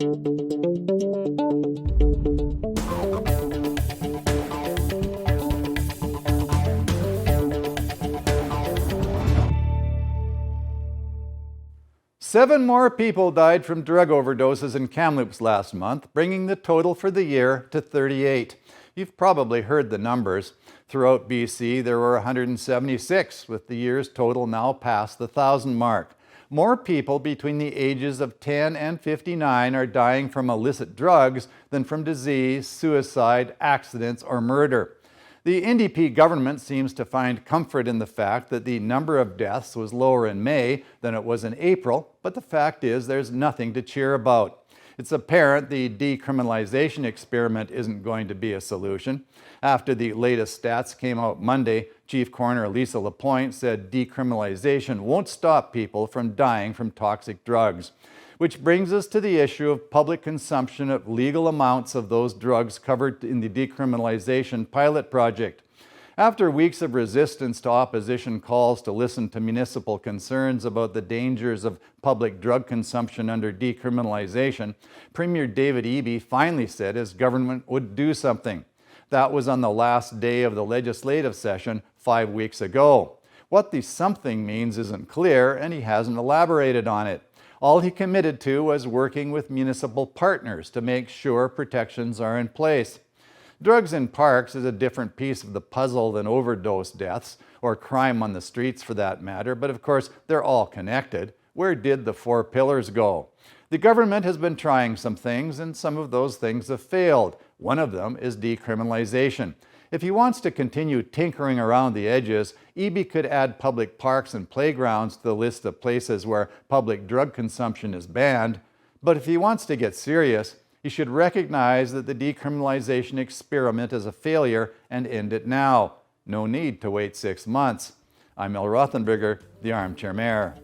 Seven more people died from drug overdoses in Kamloops last month, bringing the total for the year to 38. You've probably heard the numbers. Throughout BC, there were 176, with the year's total now past the 1,000 mark. More people between the ages of 10 and 59 are dying from illicit drugs than from disease, suicide, accidents, or murder. The NDP government seems to find comfort in the fact that the number of deaths was lower in May than it was in April, but the fact is there's nothing to cheer about. It's apparent the decriminalization experiment isn't going to be a solution. After the latest stats came out Monday, Chief Coroner Lisa Lapointe said decriminalization won't stop people from dying from toxic drugs. Which brings us to the issue of public consumption of legal amounts of those drugs covered in the decriminalization pilot project. After weeks of resistance to opposition calls to listen to municipal concerns about the dangers of public drug consumption under decriminalization, Premier David Eby finally said his government would do something. That was on the last day of the legislative session 5 weeks ago. What the something means isn't clear, and he hasn't elaborated on it. All he committed to was working with municipal partners to make sure protections are in place. Drugs in parks is a different piece of the puzzle than overdose deaths, or crime on the streets for that matter, but of course they're all connected. Where did the four pillars go? The government has been trying some things, and some of those things have failed. One of them is decriminalization. If he wants to continue tinkering around the edges, Eby could add public parks and playgrounds to the list of places where public drug consumption is banned. But if he wants to get serious, he should recognize that the decriminalization experiment is a failure and end it now. No need to wait 6 months. I'm Rothenburger, the Armchair Mayor.